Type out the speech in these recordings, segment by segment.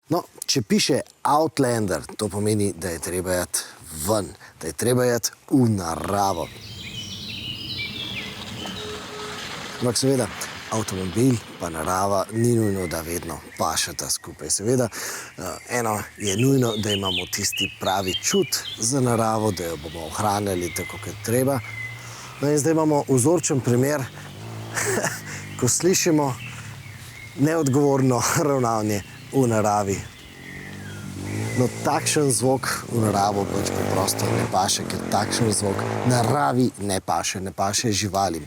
No, če piše Outlander, to pomeni, da je treba iti ven, da je treba iti v naravo. Ampak seveda, avtomobil pa narava ni nujno, da vedno pašeta skupaj. Seveda, eno je nujno, da imamo tisti pravi čut za naravo, da jo bomo ohranjali tako, kot treba. No in zdaj imamo vzorčen primer, ko slišimo neodgovorno ravnanje v naravi. No, takšen zvok v naravo pač preprosto ne paše, ker takšen zvok naravi ne paše živalim.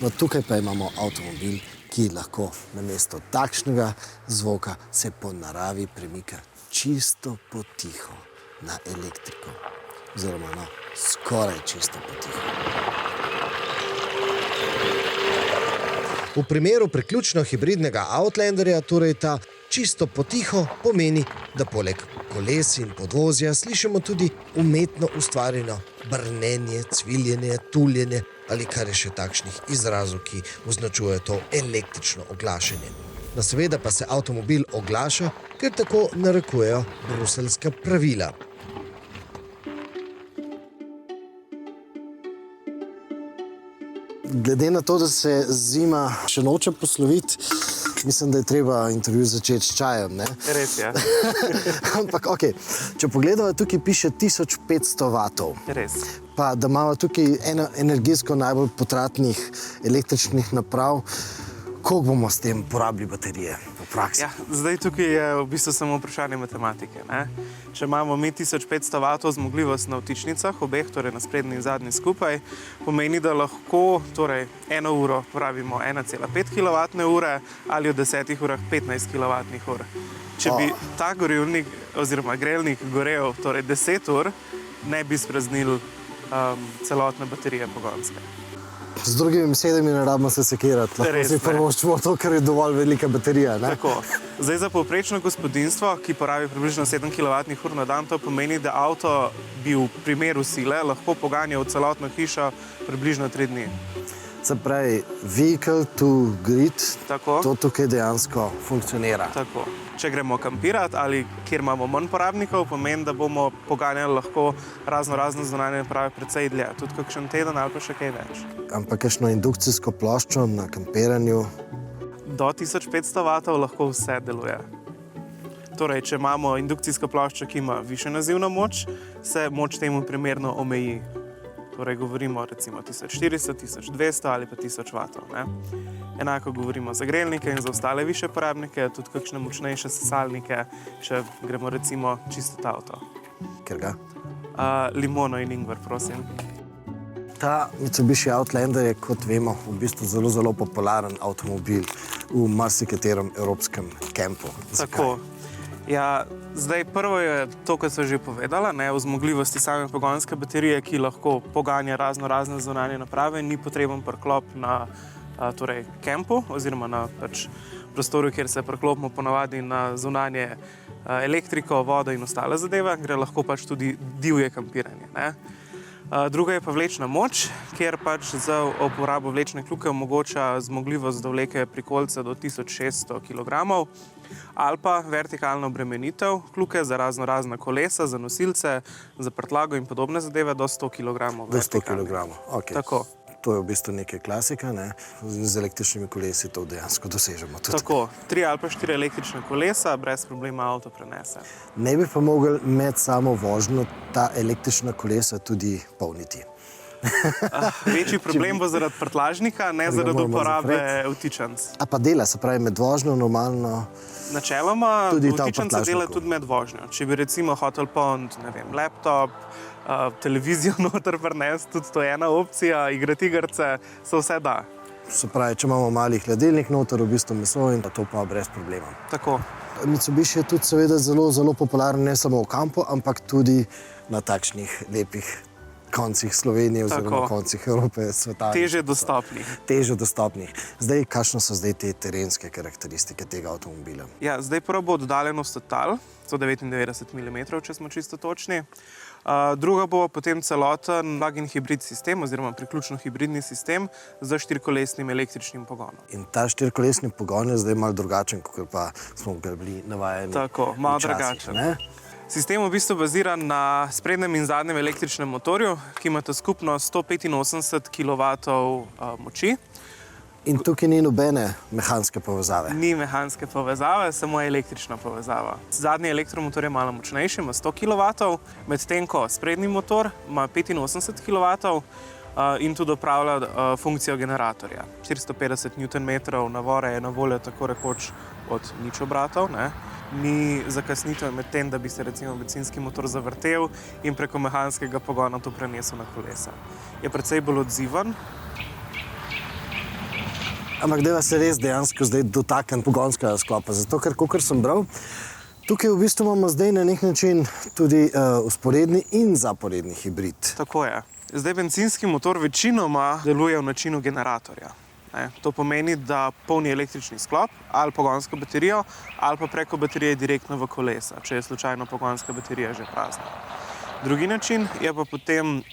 No, tukaj pa imamo avtomobil, ki lahko namesto takšnega zvoka se po naravi premika čisto potiho na elektriko. Oziroma, no, skoraj čisto potiho. V primeru priključno hibridnega Outlanderja, torej ta čisto potiho pomeni, da poleg koles in podvozja slišimo tudi umetno ustvarjeno brnenje, cviljenje, tuljenje ali kar je še takšnih izrazov, ki označujejo to električno oglašanje. No, seveda pa se avtomobil oglaša, ker tako narekujejo bruseljska pravila. Glede na to, da se zima še noče posloviti, mislim, da je treba intervju začeti s čajem, ne? Res je. Ampak, okej, če pogledamo, tukaj piše 1500 vatov. Res. Pa da imamo tukaj eno energijsko najbolj potratnih električnih naprav, koliko bomo s tem porabili baterije v praksi? Ja, zdaj tukaj je v bistvu samo vprašanje matematike, ne? Če imamo mi 1500 vatov zmogljivost na vtičnicah, obeh, torej na sprednji in zadnji skupaj, pomeni, da lahko torej 1 uro porabimo 1,5 kWh ali v 10 urah 15 kWh. Če bi ta gorivnik oziroma grelnik gorel torej 10 ur, ne bi spraznili celotne baterije pogonske. Z drugimi besedami ne rabimo se sekirati, lahko si privoščimo to, ker je dovolj velika baterija, ne? Tako. Zdaj za povprečno gospodinjstvo, ki porabi približno 7 kWh na dan, to pomeni, da avto bi v primeru sile lahko poganjal celotno hišo približno 3 dni. Se pravi, vehicle to grid, Tako. to tukaj dejansko funkcionira. Tako. Če gremo kampirati ali kjer imamo manj porabnikov, pomeni, da bomo poganjali lahko razne zunanje naprave precej dlje, tudi kakšen teden ali pa še kaj več. Ampak kakšno indukcijsko ploščo na kampiranju? Do 1500 vatov lahko vse deluje. Torej, če imamo indukcijsko ploščo, ki ima višjo nazivno moč, se moč temu primerno omeji. Torej, govorimo recimo 1400, 1200 ali pa 1000 vatov, ne? Enako govorimo za grelnike in za ostale višje porabnike, tudi kakšne močnejše sesalnike, če gremo recimo čisto avto. Ker ga? Limono in ingver, prosim. Ta Mitsubishi Outlander je, kot vemo, v bistvu zelo popularen avtomobil v marsikaterem evropskem kampu. Tako. Ja, zdaj prvo je to, kar sem že povedala, ne, v zmogljivosti same pogonske baterije, ki lahko poganja razne zunanje naprave, ni potreben priklop na torej kampu oziroma na prostoru, kjer se priklopimo ponavadi na zunanje elektriko, vodo in ostale zadeve, gre lahko tudi divje kampiranje, ne. Druga je pa vlečna moč, kjer za uporabo vlečne kljuke omogoča zmogljivost dovleke prikolice do 1600 kg ali pa vertikalno obremenitev kljuke za razna kolesa, za nosilce, za prtljago in podobne zadeve do 100 kg. Do 100 kg, okej. Tako. To je v bistvu nekaj klasika, ne? Z električnimi kolesi to dejansko dosežemo tudi. Tako. 3 ali pa 4 električne kolesa brez problema avto prenese. Ne bi pa mogli med samo vožnjo ta električna kolesa tudi polniti. Večji problem bo zaradi prtljažnika, ne zaradi uporabe vtičnic. A pa dela, se pravi med vožnjo normalno? Načeloma vtičnica dela tudi med vožnjo. Če bi recimo hotel polniti, ne vem, laptop, televizijo noter prinesti, tudi to je ena opcija, igrati igrice, se vse da. Se pravi, če imamo mali hladilnik noter, v bistvu meso in to pa brez problema. Tako. Mitsubishi je tudi seveda zelo popularen ne samo v kampu, ampak tudi na takšnih lepih koncih Slovenije oziroma koncih Evrope, sveta. Težje dostopnih. Težje dostopnih. Zdaj, kakšne so zdaj te terenske karakteristike tega avtomobila? Ja, zdaj prvo bo oddaljenost od tal, 199 mm, če smo čisto točni. Druga bo potem celoten plug-in hibrid sistem oziroma priključno hibridni sistem z štirikolesnim električnim pogonom. In ta štirikolesni pogon je zdaj malo drugačen, kot pa smo ga bili navajeni. Tako, malo včasih, drugačen. ne? Sistem v bistvu bazira na sprednjem in zadnjem električnem motorju, ki imata skupno 185 kW moči. In tukaj ni nobene mehanske povezave. Ni mehanske povezave, samo električna povezava. Zadnji elektromotor je malo močnejši, ima 100 kW, medtem ko sprednji motor ima 85 kW in tudi opravlja funkcijo generatorja. 450 Nm navore je na voljo tako rekoč od nič obratov. Ne? Ni zakasnitev med tem, da bi se recimo bencinski motor zavrtel in preko mehanskega pogona to prenesel na kolesa. Je precej bolj odziven. Ampak deva se res dejansko zdaj dotakniti pogonskega sklopa, zato ker, kakor sem bral, tukaj v bistvu imamo zdaj na nek način tudi vzporedni in zaporedni hibrid. Tako je. Zdaj bencinski motor večinoma deluje v načinu generatorja. To pomeni, da polni električni sklop ali pogonsko baterijo ali pa preko baterije direktno v kolesa, če je slučajno pogonska baterija že prazna. Drugi način je pa potem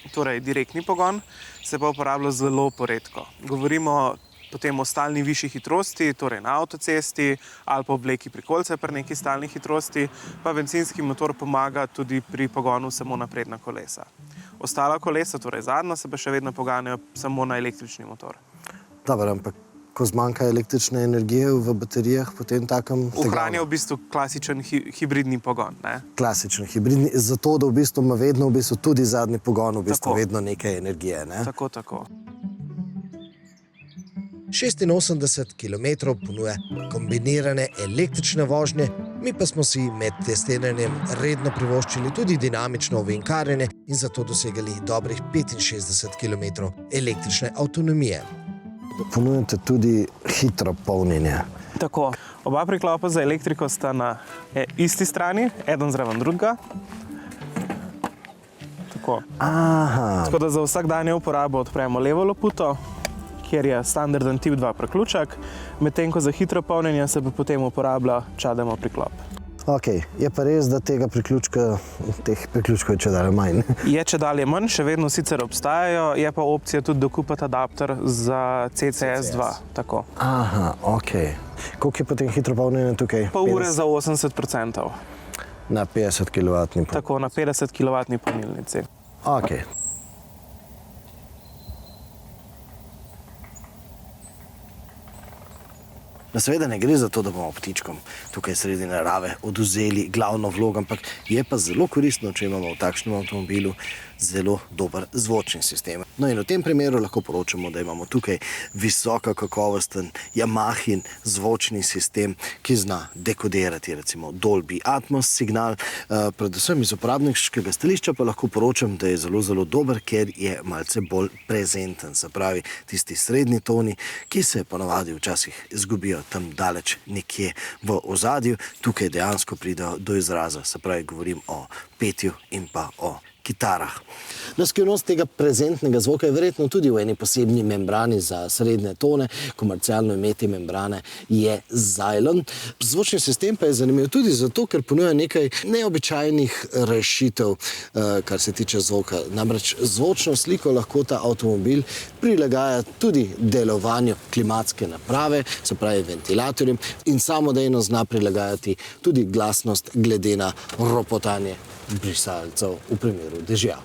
direktni pogon, se pa uporablja zelo poredko. Govorimo potem o stalni višji hitrosti, torej na avtocesti ali pa obleki prikolice pri neki stalni hitrosti, pa bencinski motor pomaga tudi pri pogonu samo na prednja kolesa. Ostala kolesa, torej zadnja, se pa še vedno poganjajo samo na električni motor. Dobro, ampak ko zmanjka električne energije v baterijah, potem takem... Ohranja v bistvu klasičen hibridni pogon. Ne? Klasičen hibridni, zato da v bistvu ima vedno tudi zadnji pogon vedno nekaj energije. Ne? Tako. 86 km ponuja kombinirane električne vožnje, mi pa smo si med testiranjem redno privoščili tudi dinamično ovinkarjenje in zato dosegali dobrih 65 km električne avtonomije. Ponujate tudi hitro polnjenje. Tako. Oba priklopa za elektriko sta na isti strani, eden zraven drugega. Tako. Aha. Tako da za vsakdanje uporabo odpremo levo loputo, kjer je standarden tip 2 priključek, medtem ko za hitro polnjenje se pa potem uporablja čademo priklop. Ok, je pa res, da teh priključkov je čedalje manj. Je čedalje manj, še vedno sicer obstajajo, je pa opcija tudi dokupiti adapter za CCS2. Tako. Aha, ok. Koliko je potem hitro polnjenje tukaj? Pol ure za 80%. Na 50 kW. Tako, na 50 kW polnilnici. Ok. Seveda ne gre za to, da bomo ptičkom tukaj sredi narave odvzeli glavno vlogo, ampak je pa zelo koristno, če imamo v takšnem avtomobilu zelo dober zvočni sistem. No in v tem primeru lahko poročamo, da imamo tukaj visoko kakovosten Yamahin zvočni sistem, ki zna dekodirati recimo Dolby Atmos signal. Predvsem iz uporabniškega stališča pa lahko poročam, da je zelo dober, ker je malce bolj prezenten. Se pravi, tisti srednji toni, ki se ponavadi včasih izgubijo tam daleč nekje v ozadju, tukaj dejansko pridejo do izraza. Se pravi, govorim o petju in pa o kitarah. Skrivnost tega prezentnega zvoka je verjetno tudi v eni posebni membrani za srednje tone. Komercialno ime te membrane je Zylon. Zvočni sistem pa je zanimiv tudi zato, ker ponuja nekaj neobičajnih rešitev, kar se tiče zvoka. Namreč zvočno sliko lahko ta avtomobil prilagaja tudi delovanju klimatske naprave, se pravi ventilatorjem, in samodejno zna prilagajati tudi glasnost glede na ropotanje brisalcev v primeru dežja.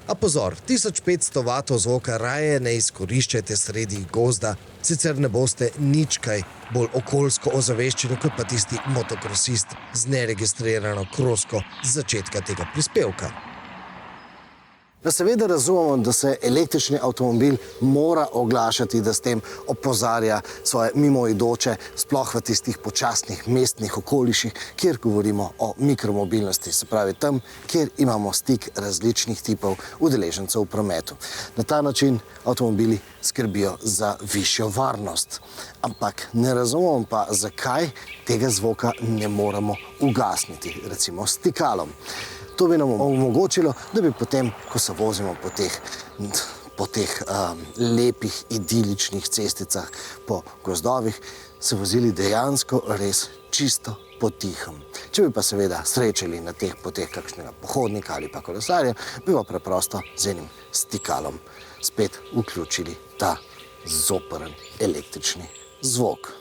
A pozor, 1500 W zvoka raje ne izkoriščajte sredi gozda, sicer ne boste nič kaj bolj okoljsko ozaveščeni kot pa tisti motokrosist z neregistrirano krosko z začetka tega prispevka. Seveda razumemo, da se električni avtomobil mora oglašati, da s tem opozarja svoje mimoidoče, sploh v tistih počasnih mestnih okoliših, kjer govorimo o mikromobilnosti, se pravi tam, kjer imamo stik različnih tipov udeležencev v prometu. Na ta način avtomobili skrbijo za višjo varnost. Ampak ne razumemo pa, zakaj tega zvoka ne moremo ugasniti, recimo s stikalom. To bi nam omogočilo, da bi potem, ko se vozimo po teh lepih, idiličnih cesticah po gozdovih, se vozili dejansko res čisto potihem. Če bi pa seveda srečali na teh poteh kakšnega pohodnika ali pa kolesarja, bi pa preprosto z enim stikalom spet vključili ta zoprn električni zvok.